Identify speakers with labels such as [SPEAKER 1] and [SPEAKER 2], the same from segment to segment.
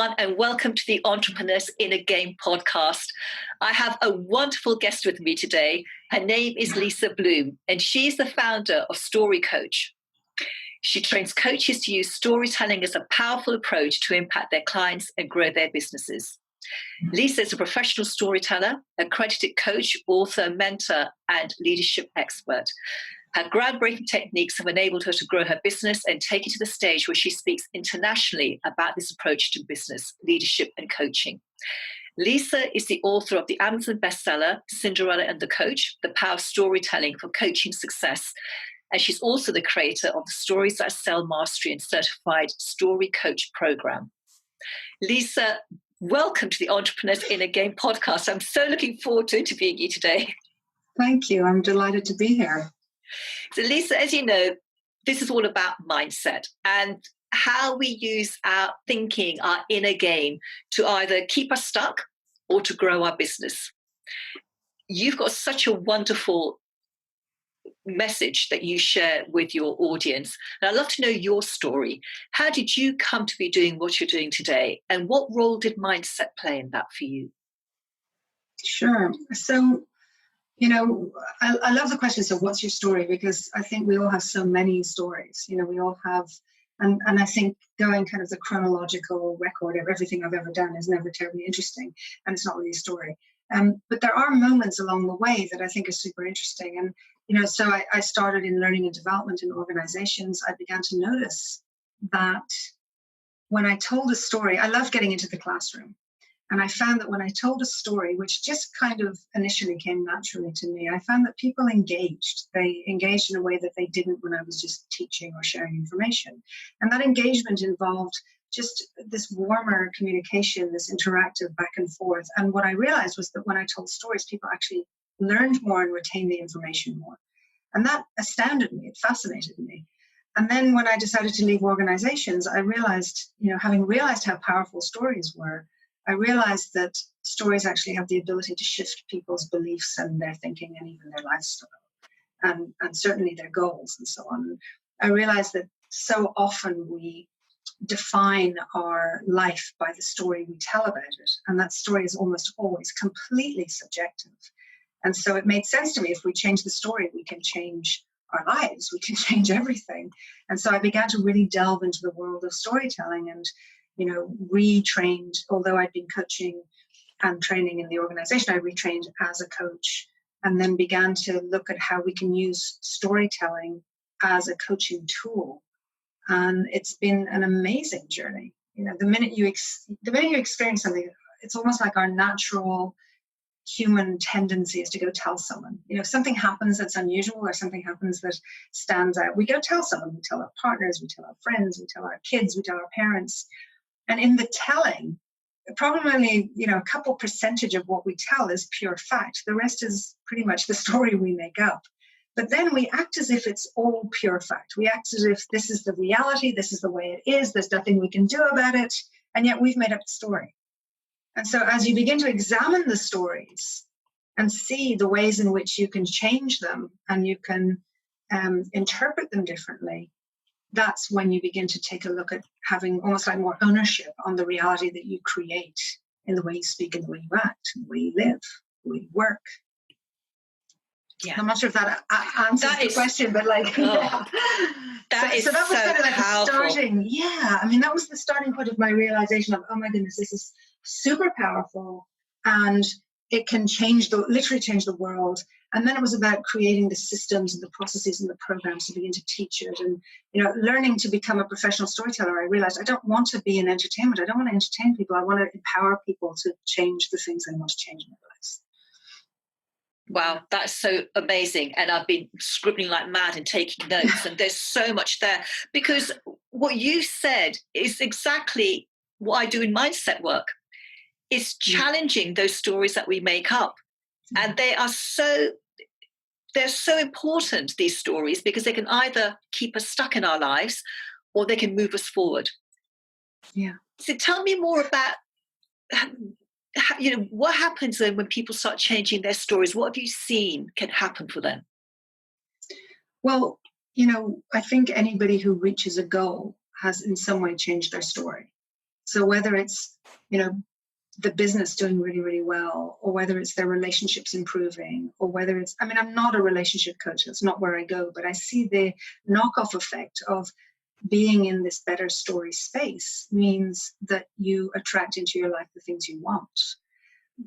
[SPEAKER 1] everyone, and welcome to the Entrepreneurs in a Game podcast. I have a wonderful guest with me today. Her name is Lisa Bloom, and she's the founder of Story Coach. She trains coaches to use storytelling as a powerful approach to impact their clients and grow their businesses. Lisa is a professional storyteller, accredited coach, author, mentor, and leadership expert. Her groundbreaking techniques have enabled her to grow her business and take it to the stage where she speaks internationally about this approach to business, leadership, and coaching. Lisa is the author of the Amazon bestseller, Cinderella and the Coach, The Power of Storytelling for Coaching Success. And she's also the creator of the Stories That Sell Mastery and Certified Story Coach program. Lisa, welcome to the Entrepreneurs in a Game podcast. I'm so looking forward to interviewing you today.
[SPEAKER 2] Thank you. I'm delighted to be here.
[SPEAKER 1] So Lisa, as you know, this is all about mindset and how we use our thinking, our inner game, to either keep us stuck or to grow our business. You've got such a wonderful message that you share with your audience. And I'd love to know your story. How did you come to be doing what you're doing today? And what role did mindset play in that for you?
[SPEAKER 2] Sure. So, I love the question, so what's your story? Because I think we all have so many stories. We all have, and I think going kind of the chronological record of everything I've ever done is never terribly interesting, and it's not really a story. But there are moments along the way that I think are super interesting. And, so I started in learning and development in organizations. I began to notice that when I told a story, I love getting into the classroom. And I found that when I told a story, which just kind of initially came naturally to me, I found that people engaged. They engaged in a way that they didn't when I was just teaching or sharing information. And that engagement involved just this warmer communication, this interactive back and forth. And what I realized was that when I told stories, people actually learned more and retained the information more. And that astounded me. It fascinated me. And then when I decided to leave organizations, I realized, having realized how powerful stories were, I realized that stories actually have the ability to shift people's beliefs and their thinking and even their lifestyle and certainly their goals and so on. I realized that so often we define our life by the story we tell about it, and that story is almost always completely subjective. And so it made sense to me, if we change the story, we can change our lives, we can change everything. And so I began to really delve into the world of storytelling and retrained, although I'd been coaching and training in the organization, I retrained as a coach and then began to look at how we can use storytelling as a coaching tool. And it's been an amazing journey. The minute you experience something, it's almost like our natural human tendency is to go tell someone. If something happens that's unusual or something happens that stands out, we go tell someone. We tell our partners, we tell our friends, we tell our kids, we tell our parents. And in the telling, probably only, a couple percentage of what we tell is pure fact. The rest is pretty much the story we make up. But then we act as if it's all pure fact. We act as if this is the reality, this is the way it is, there's nothing we can do about it, and yet we've made up the story. And so as you begin to examine the stories and see the ways in which you can change them and you can interpret them differently, that's when you begin to take a look at having almost like more ownership on the reality that you create in the way you speak and the way you act, and the way you live, the way you work. Yeah. I'm not sure if that answers the question, but that was kind of like the starting. Yeah, that was the starting point of my realization of, oh my goodness, this is super powerful, and it can literally change the world. And then it was about creating the systems and the processes and the programs to begin to teach it. And, learning to become a professional storyteller, I realized I don't want to be in entertainment. I don't want to entertain people. I want to empower people to change the things they want to change in their lives.
[SPEAKER 1] Wow, that's so amazing. And I've been scribbling like mad and taking notes, and there's so much there, because what you said is exactly what I do in mindset work. It's challenging those stories that we make up. And they're so important, these stories, because they can either keep us stuck in our lives or they can move us forward.
[SPEAKER 2] Yeah.
[SPEAKER 1] So tell me more about what happens then when people start changing their stories. What have you seen can happen for them?
[SPEAKER 2] Well, I think anybody who reaches a goal has in some way changed their story. So whether it's, you know, the business doing really, really well, or whether it's their relationships improving, or whether it's, I mean, I'm not a relationship coach, that's not where I go, but I see the knockoff effect of being in this better story space means that you attract into your life the things you want.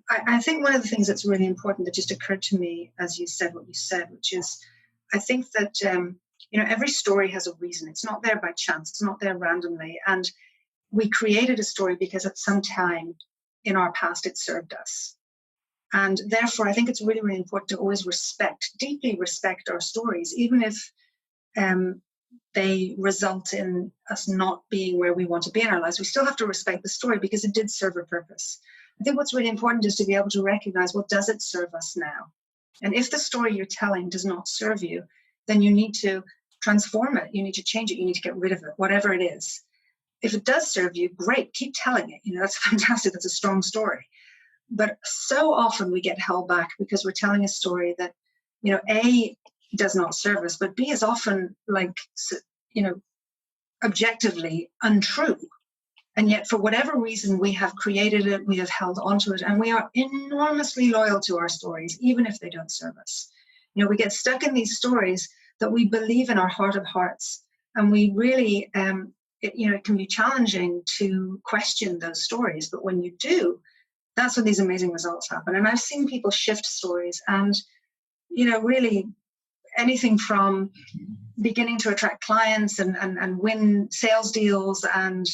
[SPEAKER 2] I think one of the things that's really important that just occurred to me as you said what you said, which is, I think that, you know, every story has a reason. It's not there by chance. It's not there randomly. And we created a story because at some time in our past, it served us. And therefore, I think it's really, really important to always deeply respect our stories, even if they result in us not being where we want to be in our lives. We still have to respect the story because it did serve a purpose. I think what's really important is to be able to recognize, well, does it serve us now? And if the story you're telling does not serve you, then you need to transform it. You need to change it. You need to get rid of it, whatever it is. If it does serve you, great, keep telling it. You know, that's fantastic. That's a strong story. But so often we get held back because we're telling a story that, you know, A, does not serve us, but B, is often, like, you know, objectively untrue. And yet, for whatever reason, we have created it, we have held onto it, and we are enormously loyal to our stories, even if they don't serve us. You know, we get stuck in these stories that we believe in our heart of hearts, and we really, you know, it can be challenging to question those stories. But when you do, that's when these amazing results happen. And I've seen people shift stories, and, you know, really anything from beginning to attract clients and win sales deals and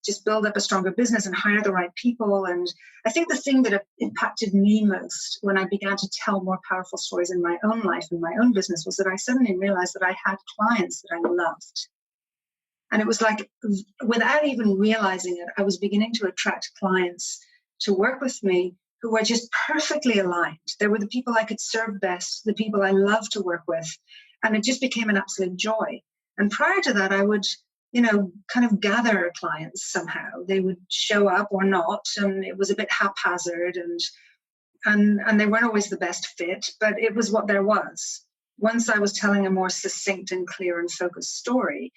[SPEAKER 2] just build up a stronger business and hire the right people. And I think the thing that impacted me most when I began to tell more powerful stories in my own life and my own business was that I suddenly realized that I had clients that I loved. And it was like, without even realizing it, I was beginning to attract clients to work with me who were just perfectly aligned. They were the people I could serve best, the people I love to work with. And it just became an absolute joy. And prior to that, I would, you know, kind of gather clients somehow. They would show up or not, and it was a bit haphazard, and they weren't always the best fit, but it was what there was. Once I was telling a more succinct and clear and focused story,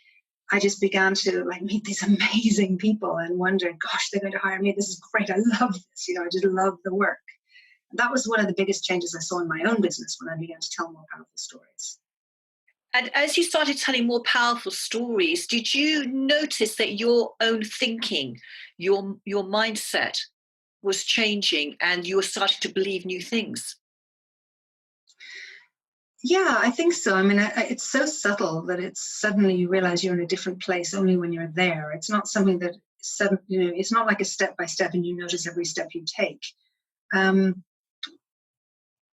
[SPEAKER 2] I just began to, like, meet these amazing people and wonder, gosh, they're going to hire me. This is great. I love this. You know, I just love the work. And that was one of the biggest changes I saw in my own business when I began to tell more powerful stories.
[SPEAKER 1] And as you started telling more powerful stories, did you notice that your own thinking, your mindset was changing and you were starting to believe new things?
[SPEAKER 2] Yeah, I think so. I mean, it's so subtle that it's suddenly you realize you're in a different place only when you're there. It's not something that, you know, it's not like a step by step and you notice every step you take.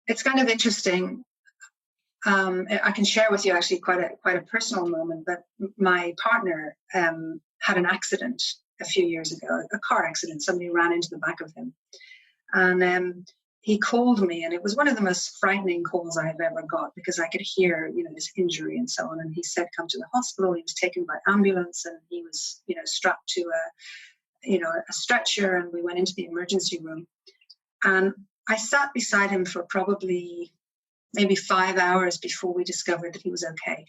[SPEAKER 2] It's kind of interesting. I can share with you actually quite a personal moment, but my partner had an accident a few years ago, a car accident. Somebody ran into the back of him. And he called me, and it was one of the most frightening calls I've ever got because I could hear, you know, this injury and so on. And he said, come to the hospital. He was taken by ambulance, and he was, you know, strapped to a stretcher, and we went into the emergency room. And I sat beside him for probably maybe 5 hours before we discovered that he was okay.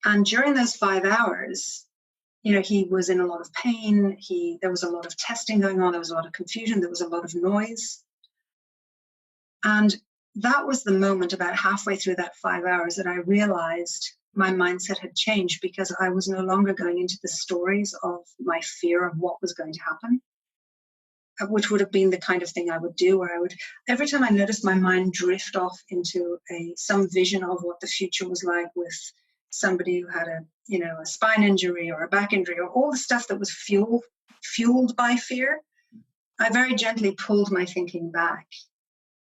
[SPEAKER 2] And during those 5 hours, you know, he was in a lot of pain. There was a lot of testing going on. There was a lot of confusion. There was a lot of noise. And that was the moment about halfway through that 5 hours that I realized my mindset had changed because I was no longer going into the stories of my fear of what was going to happen, which would have been the kind of thing I would do, where I would, every time I noticed my mind drift off into some vision of what the future was like with somebody who had a spine injury or a back injury or all the stuff that was fueled by fear, I very gently pulled my thinking back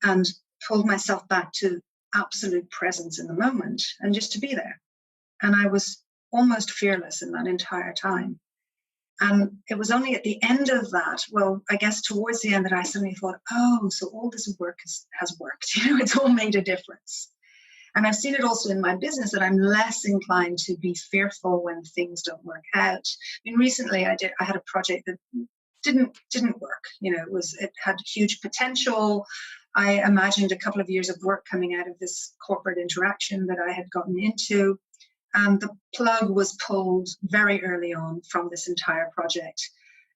[SPEAKER 2] and pulled myself back to absolute presence in the moment and just to be there. And I was almost fearless in that entire time. And it was only at the end of that, well, I guess towards the end, that I suddenly thought, oh, so all this work has worked. You know, it's all made a difference. And I've seen it also in my business that I'm less inclined to be fearful when things don't work out. I mean, recently I had a project that didn't work. You know, it had huge potential. I imagined a couple of years of work coming out of this corporate interaction that I had gotten into. And the plug was pulled very early on from this entire project.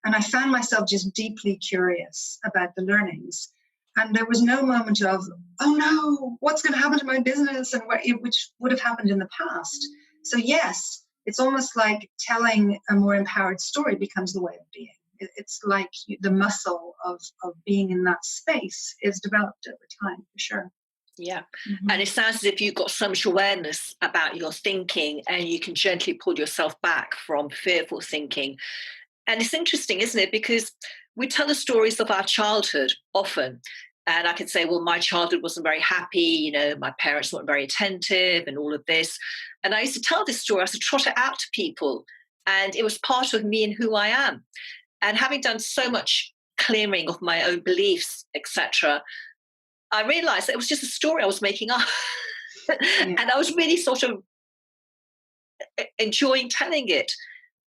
[SPEAKER 2] And I found myself just deeply curious about the learnings. And there was no moment of, oh no, what's going to happen to my business? And which would have happened in the past. So yes, it's almost like telling a more empowered story becomes the way of being. It's like the muscle of being in that space is developed over time, for sure.
[SPEAKER 1] Yeah. Mm-hmm. And it sounds as if you've got so much awareness about your thinking and you can gently pull yourself back from fearful thinking. And it's interesting, isn't it? Because we tell the stories of our childhood often. And I could say, well, my childhood wasn't very happy. My parents weren't very attentive and all of this. And I used to tell this story. I used to trot it out to people. And it was part of me and who I am. And having done so much clearing of my own beliefs, etc., I realized that it was just a story I was making up. And I was really sort of enjoying telling it,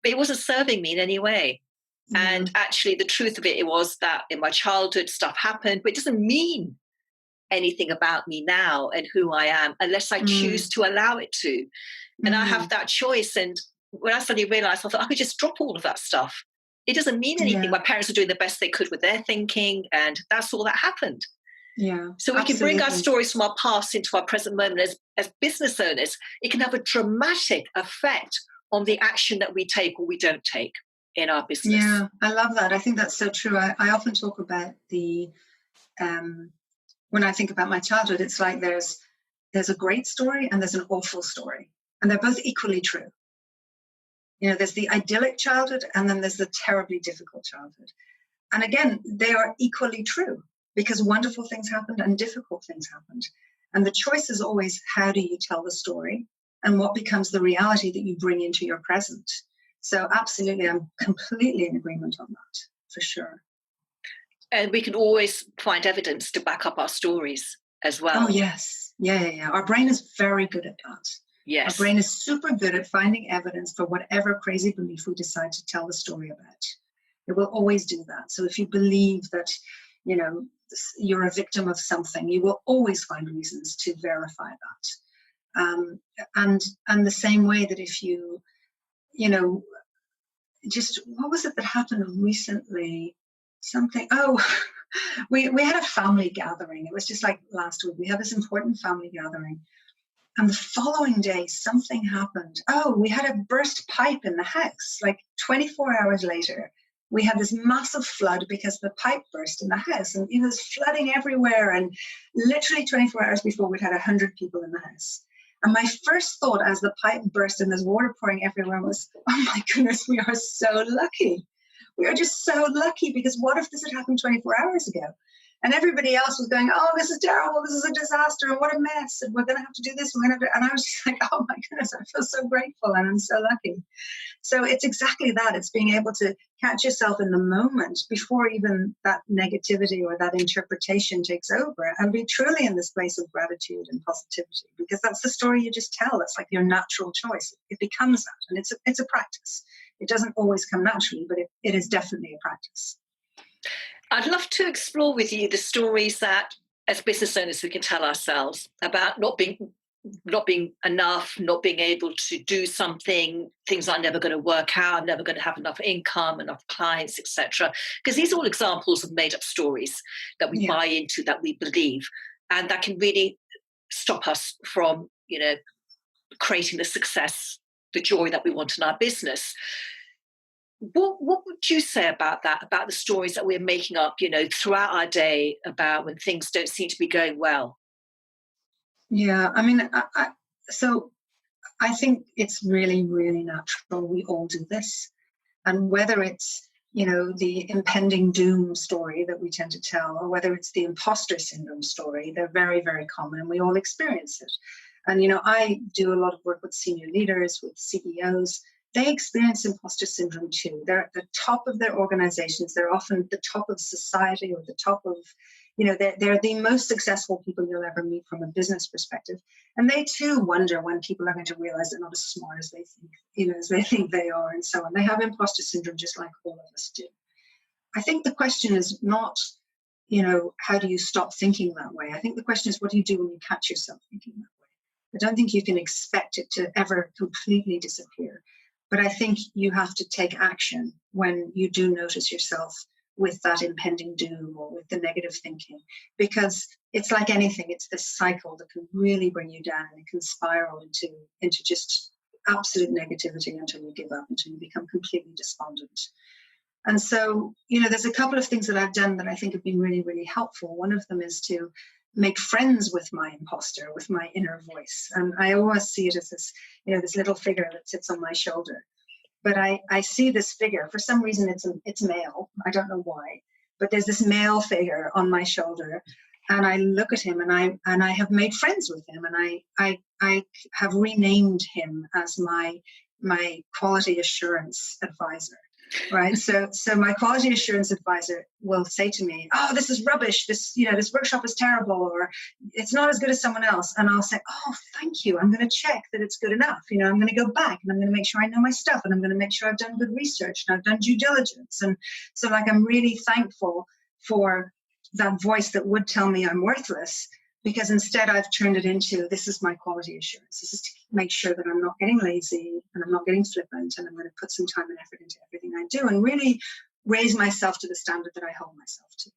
[SPEAKER 1] but it wasn't serving me in any way. And actually, the truth of it was that in my childhood, stuff happened, but it doesn't mean anything about me now and who I am unless I choose to allow it to. And I have that choice. And when I suddenly realized, I thought I could just drop all of that stuff. It doesn't mean anything. My parents were doing the best they could with their thinking, and that's all that happened.
[SPEAKER 2] Yeah.
[SPEAKER 1] So we can bring our stories from our past into our present moment. As business owners, it can have a dramatic effect on the action that we take or we don't take in our business.
[SPEAKER 2] Yeah, I love that. I think that's so true. I often talk about when I think about my childhood, it's like there's a great story and there's an awful story, and they're both equally true. There's the idyllic childhood and then there's the terribly difficult childhood. And again, they are equally true because wonderful things happened and difficult things happened. And the choice is always, how do you tell the story and what becomes the reality that you bring into your present? So absolutely, I'm completely in agreement on that, for sure.
[SPEAKER 1] And we can always find evidence to back up our stories as well.
[SPEAKER 2] Oh, yes. Yeah. Our brain is very good at that.
[SPEAKER 1] Yes.
[SPEAKER 2] Our brain is super good at finding evidence for whatever crazy belief we decide to tell the story about. It will always do that. So if you believe that, you're a victim of something, you will always find reasons to verify that. And the same way that if you, just what was it that happened recently? We had a family gathering. It was just like last week. We had this important family gathering. And the following day, something happened. We had a burst pipe in the house. Like 24 hours later, we had this massive flood because the pipe burst in the house. And it was flooding everywhere. And literally 24 hours before, we'd had 100 people in the house. And my first thought as the pipe burst and there's water pouring everywhere was, oh my goodness, we are so lucky. We are just so lucky, because what if this had happened 24 hours ago? And everybody else was going, oh, this is terrible. This is a disaster. And what a mess. And we're going to have to do this. And I was just like, oh my goodness, I feel so grateful and I'm so lucky. So it's exactly that. It's being able to catch yourself in the moment before even that negativity or that interpretation takes over, and be truly in this place of gratitude and positivity, because that's the story you just tell. It's like your natural choice. It becomes that. And it's a practice. It doesn't always come naturally, but it is definitely a practice.
[SPEAKER 1] I'd love to explore with you the stories that as business owners we can tell ourselves about not being enough, not being able to do something, things are never going to work out, I'm never going to have enough income, enough clients, etc. Because these are all examples of made up stories that we buy into, that we believe, and that can really stop us from, creating the success, the joy that we want in our business. What would you say about that, about the stories that we're making up, throughout our day, about when things don't seem to be going well?
[SPEAKER 2] Yeah, I mean, so I think it's really, really natural. We all do this. And whether it's, the impending doom story that we tend to tell, or whether it's the imposter syndrome story, they're very, very common, and we all experience it. And, I do a lot of work with senior leaders, with CEOs. They experience imposter syndrome too. They're at the top of their organizations. They're often at the top of society, or the top of, they're the most successful people you'll ever meet from a business perspective. And they too wonder when people are going to realize they're not as smart as they think, as they think they are, and so on. They have imposter syndrome just like all of us do. I think the question is not, how do you stop thinking that way? I think the question is, what do you do when you catch yourself thinking that way? don't think you can expect it to ever completely disappear. But I think you have to take action when you do notice yourself with that impending doom or with the negative thinking, because it's like anything, it's this cycle that can really bring you down, and it can spiral into just absolute negativity until you give up, until you become completely despondent. And so, there's a couple of things that I've done that I think have been really, really helpful. One of them is to make friends with my imposter, with my inner voice. And I always see it as this, this little figure that sits on my shoulder. But I see this figure. For some reason, it's male. I don't know why. But there's this male figure on my shoulder. And I look at him, and I have made friends with him. And I have renamed him as my quality assurance advisor. Right. So my quality assurance advisor will say to me, "Oh, this is rubbish. This workshop is terrible, or it's not as good as someone else." And I'll say, "Oh, thank you. I'm going to check that it's good enough. I'm going to go back, and I'm going to make sure I know my stuff, and I'm going to make sure I've done good research, and I've done due diligence." And so, I'm really thankful for that voice that would tell me I'm worthless, because instead I've turned it into, this is my quality assurance. This is to make sure that I'm not getting lazy, and I'm not getting flippant, and I'm going to put some time and effort into everything I do, and really raise myself to the standard that I hold myself to.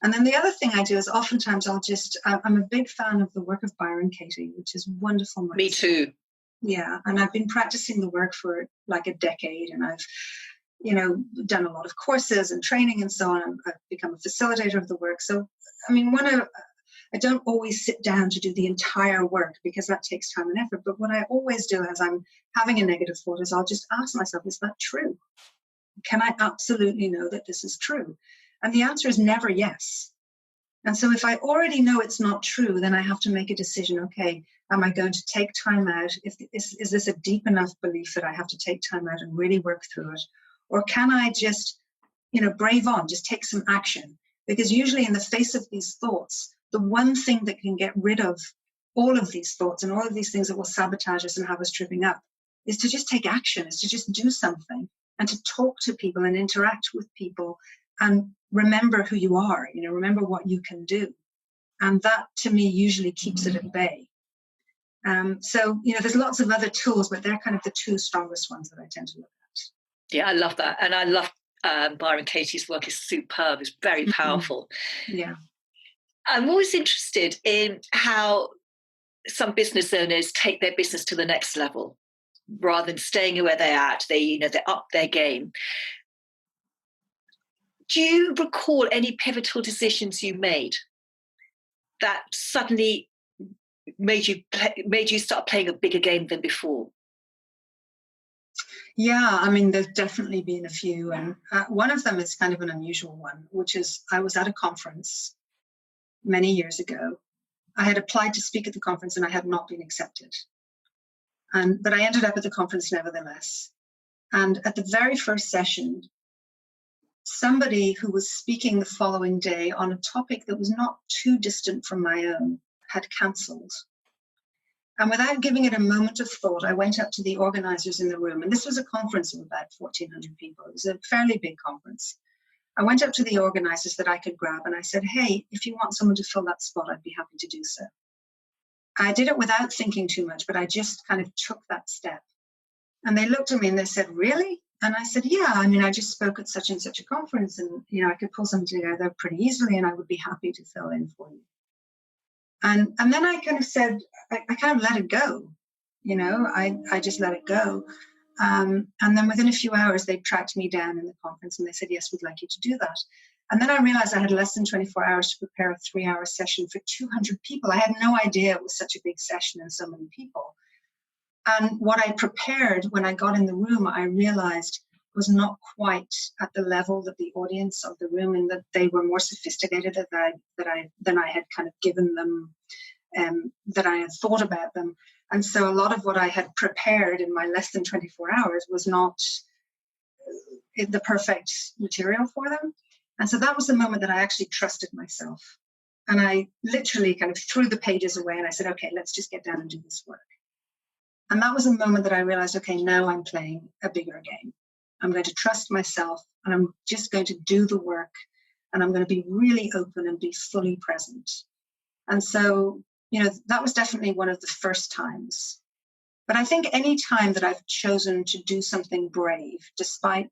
[SPEAKER 2] And then the other thing I do is oftentimes I'm a big fan of the work of Byron Katie, which is wonderful.
[SPEAKER 1] Me too.
[SPEAKER 2] Yeah. And I've been practicing the work for like a decade, and I've done a lot of courses and training and so on. I've become a facilitator of the work. So, I don't always sit down to do the entire work, because that takes time and effort. But what I always do as I'm having a negative thought is I'll just ask myself, is that true? Can I absolutely know that this is true? And the answer is never yes. And so if I already know it's not true, then I have to make a decision. Okay, am I going to take time out? Is this a deep enough belief that I have to take time out and really work through it? Or can I just, brave on, just take some action? Because usually in the face of these thoughts, the one thing that can get rid of all of these thoughts and all of these things that will sabotage us and have us tripping up is to just take action, is to just do something, and to talk to people and interact with people and remember who you are, remember what you can do. And that, to me, usually keeps it at bay. So, there's lots of other tools, but they're kind of the two strongest ones that I tend to look at.
[SPEAKER 1] Yeah, I love that. And I love Byron Katie's work. Is superb. It's very powerful.
[SPEAKER 2] Yeah.
[SPEAKER 1] I'm always interested in how some business owners take their business to the next level rather than staying where they're at. They up their game. Do you recall any pivotal decisions you made that suddenly made you start playing a bigger game than before?
[SPEAKER 2] Yeah, there's definitely been a few. And one of them is kind of an unusual one, which is I was at a conference many years ago. I had applied to speak at the conference and I had not been accepted. But I ended up at the conference nevertheless. And at the very first session, somebody who was speaking the following day on a topic that was not too distant from my own had cancelled. And without giving it a moment of thought, I went up to the organizers in the room. And this was a conference of about 1,400 people. It was a fairly big conference. I went up to the organizers that I could grab and I said, "Hey, if you want someone to fill that spot, I'd be happy to do so." I did it without thinking too much, but I just kind of took that step. And they looked at me and they said, "Really?" And I said, "Yeah, I just spoke at such and such a conference, and I could pull something together pretty easily, and I would be happy to fill in for you." And then I kind of said, I kind of let it go. I just let it go. And then within a few hours, they tracked me down in the conference and they said, "Yes, we'd like you to do that." And then I realized I had less than 24 hours to prepare a 3-hour session for 200 people. I had no idea it was such a big session and so many people. And what I prepared when I got in the room, I realized was not quite at the level that the audience of the room, and that they were more sophisticated than I had kind of given them, that I had thought about them. And so a lot of what I had prepared in my less than 24 hours was not the perfect material for them. And so that was the moment that I actually trusted myself. And I literally kind of threw the pages away and I said, "Okay, let's just get down and do this work." And that was a moment that I realized, okay, now I'm playing a bigger game. I'm going to trust myself and I'm just going to do the work, and I'm going to be really open and be fully present. And so that was definitely one of the first times. But I think any time that I've chosen to do something brave, despite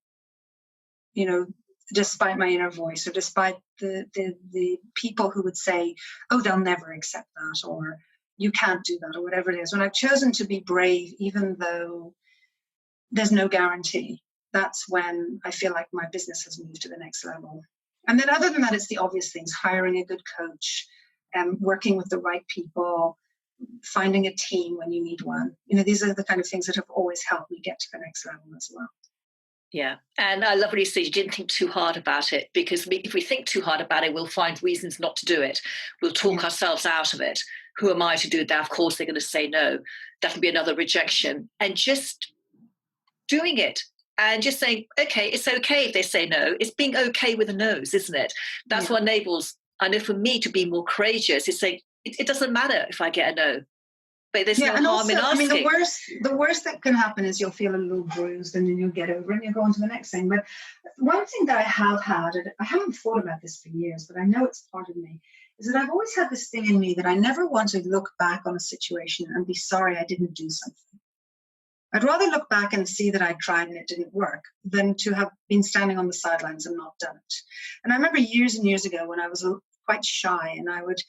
[SPEAKER 2] my inner voice, or despite the people who would say, oh, they'll never accept that, or you can't do that, or whatever it is, when I've chosen to be brave, even though there's no guarantee, that's when I feel like my business has moved to the next level. And then other than that, it's the obvious things: hiring a good coach, working with the right people, finding a team when you need one. These are the kind of things that have always helped me get to the next level as well.
[SPEAKER 1] Yeah. And I love what you said, you didn't think too hard about it, because if we think too hard about it, we'll find reasons not to do it. We'll talk ourselves out of it. Who am I to do that? Of course, they're going to say no. That'll be another rejection. And just doing it and just saying, okay, it's okay if they say no. It's being okay with the no's, isn't it? That's what enables, I know for me, to be more courageous. It's saying, it doesn't matter if I get a no. But there's no harm in asking.
[SPEAKER 2] The worst that can happen is you'll feel a little bruised, and then you'll get over it and you'll go on to the next thing. But one thing that I have had, and I haven't thought about this for years, but I know it's part of me, is that I've always had this thing in me that I never want to look back on a situation and be sorry I didn't do something. I'd rather look back and see that I tried and it didn't work than to have been standing on the sidelines and not done it. And I remember years and years ago when I was quite shy, and I would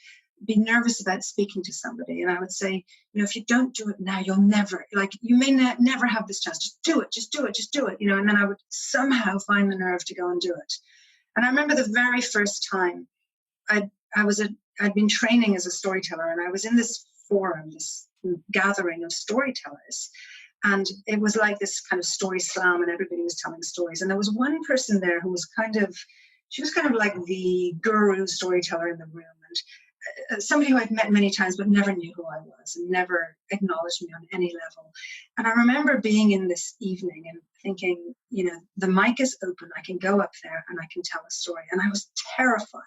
[SPEAKER 2] be nervous about speaking to somebody, and I would say, if you don't do it now, you'll never, you may never have this chance. Just do it, just do it, just do it, and then I would somehow find the nerve to go and do it. And I remember the very first time I'd been training as a storyteller, and I was in this forum, this gathering of storytellers, and it was like this kind of story slam, and everybody was telling stories. And there was one person there who was she was kind of like the guru storyteller in the room, and somebody who I'd met many times but never knew who I was and never acknowledged me on any level. And I remember being in this evening and thinking, the mic is open, I can go up there and I can tell a story. And I was terrified,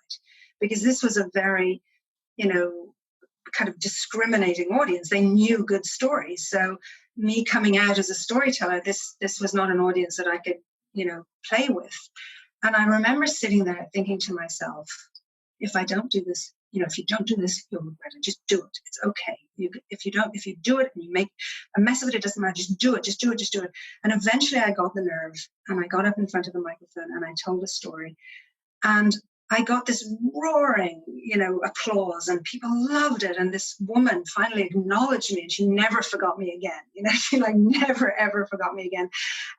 [SPEAKER 2] because this was a very, kind of discriminating audience. They knew good stories. So me coming out as a storyteller, this was not an audience that I could, play with. And I remember sitting there thinking to myself, if I don't do this, if you don't do this, you'll regret it. Just do it. It's okay. If you do it and you make a mess of it, it doesn't matter. Just do it. Just do it. Just do it. And eventually I got the nerve, and I got up in front of the microphone and I told a story, and I got this roaring, applause, and people loved it. And this woman finally acknowledged me, and she never forgot me again. She never, ever forgot me again.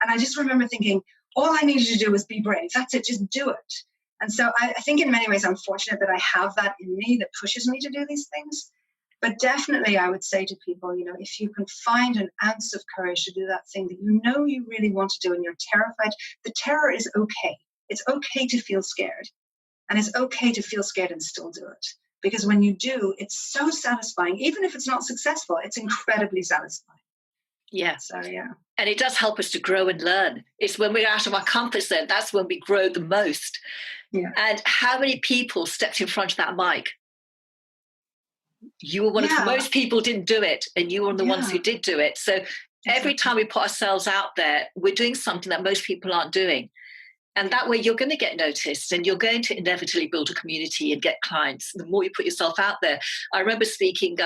[SPEAKER 2] And I just remember thinking, all I needed to do was be brave. That's it. Just do it. And so I think in many ways I'm fortunate that I have that in me that pushes me to do these things. But definitely I would say to people, if you can find an ounce of courage to do that thing that you really want to do and you're terrified, the terror is okay. It's okay to feel scared. And it's okay to feel scared and still do it. Because when you do, it's so satisfying. Even if it's not successful, it's incredibly satisfying.
[SPEAKER 1] Yeah.
[SPEAKER 2] So, yeah.
[SPEAKER 1] And it does help us to grow and learn. It's when we're out of our comfort zone, that's when we grow the most. Yeah. And how many people stepped in front of that mic? You were one of the most people didn't do it, and you were one of the ones who did do it. So every time we put ourselves out there, we're doing something that most people aren't doing. And that way you're going to get noticed, and you're going to inevitably build a community and get clients. The more you put yourself out there. I remember speaking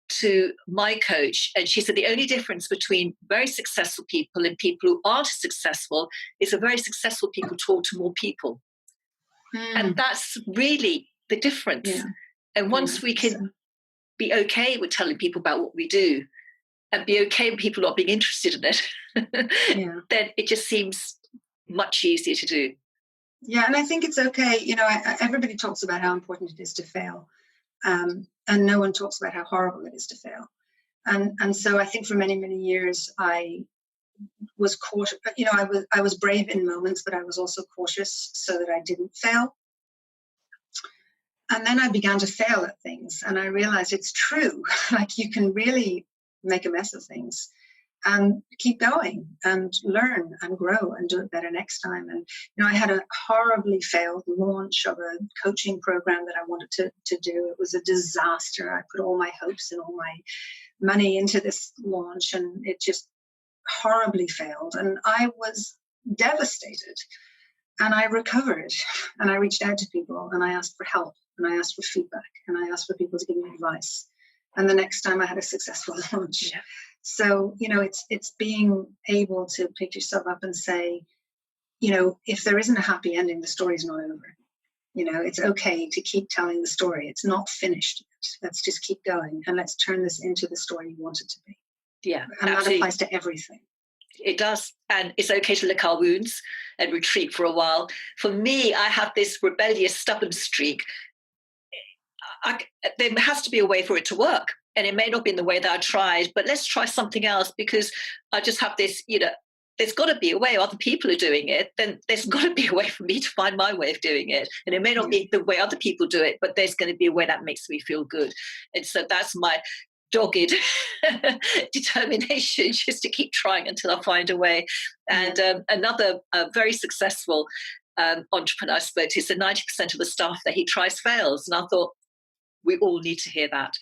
[SPEAKER 1] to my coach, and she said the only difference between very successful people and people who aren't as successful is that very successful people talk to more people. And that's really the difference. Yeah. And once we can be okay with telling people about what we do and be okay with people not being interested in it, then it just seems much easier to do.
[SPEAKER 2] Yeah, and I think it's okay. Everybody talks about how important it is to fail. And no one talks about how horrible it is to fail. And so I think for many, many years, I was cautious. I was brave in moments, but I was also cautious so that I didn't fail. And then I began to fail at things, and I realized it's true. You can really make a mess of things and keep going and learn and grow and do it better next time. And, I had a horribly failed launch of a coaching program that I wanted to do. It was a disaster. I put all my hopes and all my money into this launch, and it just horribly failed. And I was devastated, and I recovered, and I reached out to people and I asked for help. and I asked for feedback, and I asked for people to give me advice. And the next time I had a successful launch.
[SPEAKER 1] Yeah.
[SPEAKER 2] So, it's being able to pick yourself up and say, if there isn't a happy ending, the story's not over. It's okay to keep telling the story. It's not finished yet. Let's just keep going, and let's turn this into the story you want it to be.
[SPEAKER 1] Yeah,
[SPEAKER 2] and
[SPEAKER 1] absolutely.
[SPEAKER 2] That applies to everything.
[SPEAKER 1] It does. And it's okay to lick our wounds and retreat for a while. For me, I have this rebellious, stubborn streak. There has to be a way for it to work. And it may not be in the way that I tried, but let's try something else, because I just have this, there's got to be a way. Other people are doing it, then there's got to be a way for me to find my way of doing it. And it may not be the way other people do it, but there's going to be a way that makes me feel good. And so that's my dogged determination, just to keep trying until I find a way. And another very successful entrepreneur I spoke to said 90% of the stuff that he tries fails. And I thought, we all need to hear that,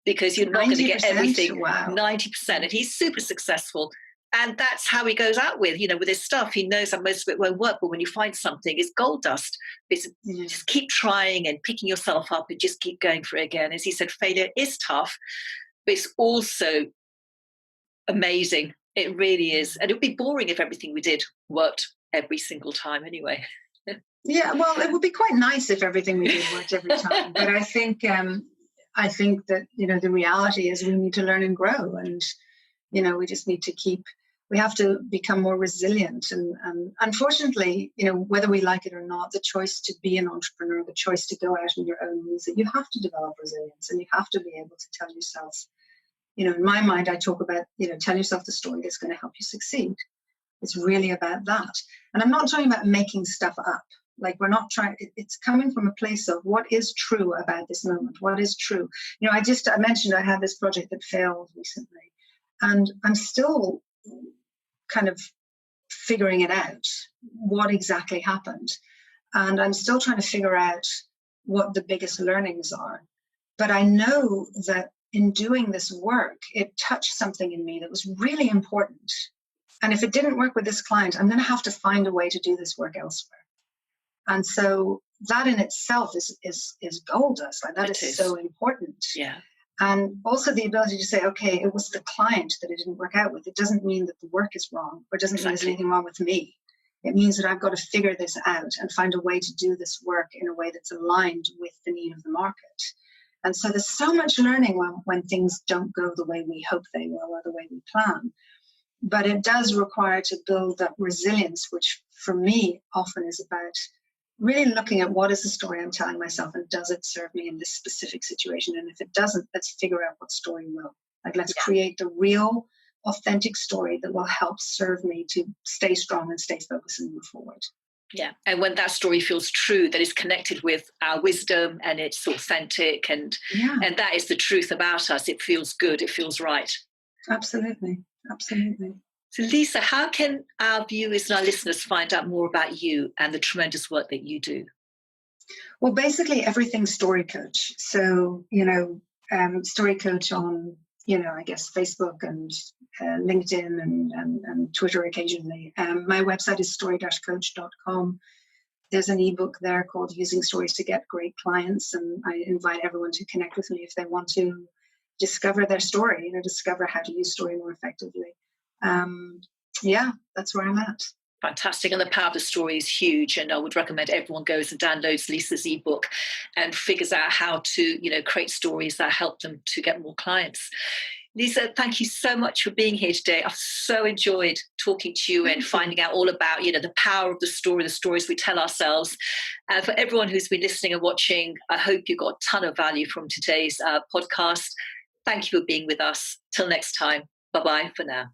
[SPEAKER 1] because you're not going to get everything.
[SPEAKER 2] Wow.
[SPEAKER 1] 90%. And he's super successful. And that's how he goes out with his stuff. He knows that most of it won't work, but when you find something, it's gold dust. Just keep trying and picking yourself up and just keep going for it again. As he said, failure is tough, but it's also amazing. It really is. And it would be boring if everything we did worked every single time anyway.
[SPEAKER 2] Yeah, well, it would be quite nice if everything we did worked every time. But I think that, the reality is we need to learn and grow. And, we just need to we have to become more resilient. And unfortunately, whether we like it or not, the choice to be an entrepreneur, the choice to go out on your own means that you have to develop resilience, and you have to be able to tell yourself, in my mind, I talk about, tell yourself the story that's going to help you succeed. It's really about that. And I'm not talking about making stuff up. Like, we're not trying, it's coming from a place of what is true about this moment, what is true. I mentioned I had this project that failed recently, and I'm still kind of figuring it out, what exactly happened. And I'm still trying to figure out what the biggest learnings are. But I know that in doing this work, it touched something in me that was really important. And if it didn't work with this client, I'm going to have to find a way to do this work elsewhere. And so that in itself is gold dust. Like, that is so important.
[SPEAKER 1] Yeah.
[SPEAKER 2] And also the ability to say, okay, it was the client that it didn't work out with. It doesn't mean that the work is wrong, or it doesn't mean there's anything wrong with me. It means that I've got to figure this out and find a way to do this work in a way that's aligned with the need of the market. And so there's so much learning when things don't go the way we hope they will, or the way we plan. But it does require to build up resilience, which for me often is about really looking at what is the story I'm telling myself, and does it serve me in this specific situation? And if it doesn't, let's figure out what story will. Like, let's create the real, authentic story that will help serve me to stay strong and stay focused and move forward.
[SPEAKER 1] Yeah. And when that story feels true, that is connected with our wisdom, and it's authentic, and that is the truth about us. It feels good. It feels right.
[SPEAKER 2] Absolutely. Absolutely.
[SPEAKER 1] So, Lisa, how can our viewers and our listeners find out more about you and the tremendous work that you do?
[SPEAKER 2] Well, basically everything Story Coach. So, Story Coach on, I guess Facebook and LinkedIn and Twitter occasionally. My website is story-coach.com. There's an ebook there called Using Stories to Get Great Clients, and I invite everyone to connect with me if they want to discover their story, discover how to use story more effectively. That's where I'm at.
[SPEAKER 1] Fantastic. And the power of the story is huge. And I would recommend everyone goes and downloads Lisa's ebook and figures out how to, create stories that help them to get more clients. Lisa, thank you so much for being here today. I've so enjoyed talking to you and finding out all about, the power of the story, the stories we tell ourselves. And for everyone who's been listening and watching, I hope you got a ton of value from today's podcast. Thank you for being with us. Till next time. Bye-bye for now.